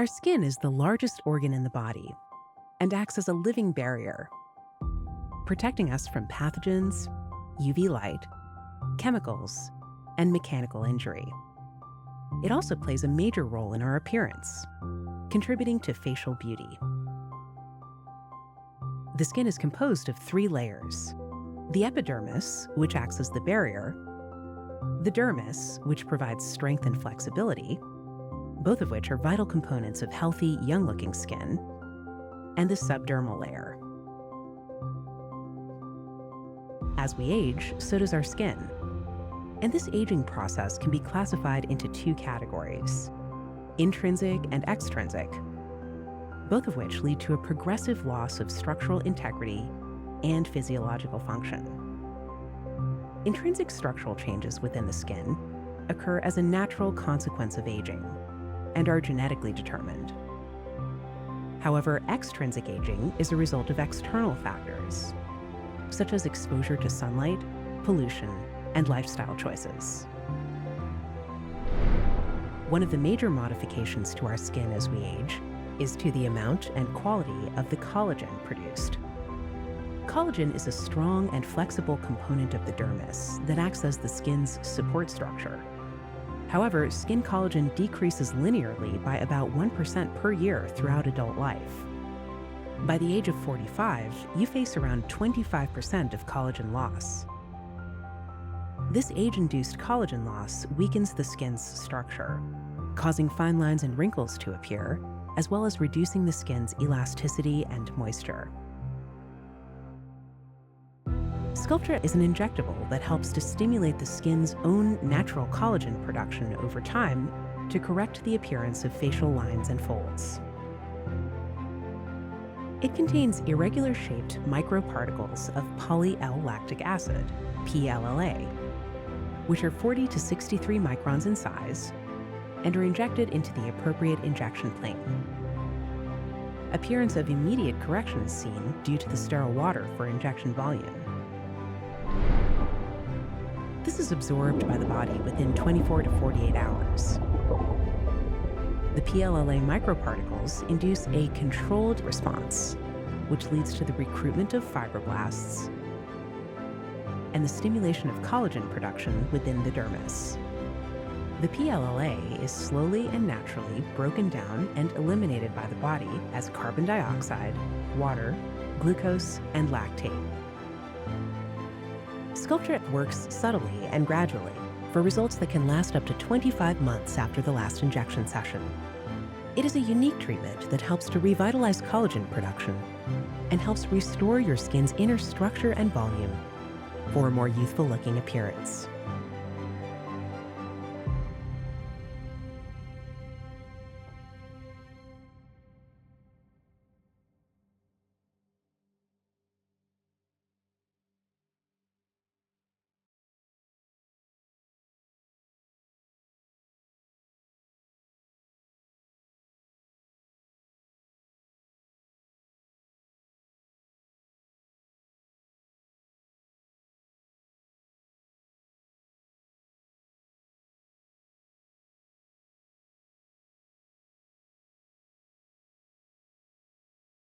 Our skin is the largest organ in the body and acts as a living barrier, protecting us from pathogens, UV light, chemicals, and mechanical injury. It also plays a major role in our appearance, contributing to facial beauty. The skin is composed of 3 layers: the epidermis, which acts as the barrier, the dermis, which provides strength and flexibility, both of which are vital components of healthy, young-looking skin, and the subdermal layer. As we age, so does our skin. And this aging process can be classified into 2 categories: intrinsic and extrinsic, both of which lead to a progressive loss of structural integrity and physiological function. Intrinsic structural changes within the skin occur as a natural consequence of aging and are genetically determined. However, extrinsic aging is a result of external factors, such as exposure to sunlight, pollution, and lifestyle choices. One of the major modifications to our skin as we age is to the amount and quality of the collagen produced. Collagen is a strong and flexible component of the dermis that acts as the skin's support structure. However, skin collagen decreases linearly by about 1% per year throughout adult life. By the age of 45, you face around 25% of collagen loss. This age-induced collagen loss weakens the skin's structure, causing fine lines and wrinkles to appear, as well as reducing the skin's elasticity and moisture. Sculptra is an injectable that helps to stimulate the skin's own natural collagen production over time to correct the appearance of facial lines and folds. It contains irregular-shaped microparticles of poly-L-lactic acid, PLLA, which are 40 to 63 microns in size and are injected into the appropriate injection plane. Appearance of immediate correction is seen due to the sterile water for injection volume. This is absorbed by the body within 24 to 48 hours. The PLLA microparticles induce a controlled response, which leads to the recruitment of fibroblasts and the stimulation of collagen production within the dermis. The PLLA is slowly and naturally broken down and eliminated by the body as carbon dioxide, water, glucose, and lactate. Sculptra works subtly and gradually for results that can last up to 25 months after the last injection session. It is a unique treatment that helps to revitalize collagen production and helps restore your skin's inner structure and volume for a more youthful-looking appearance.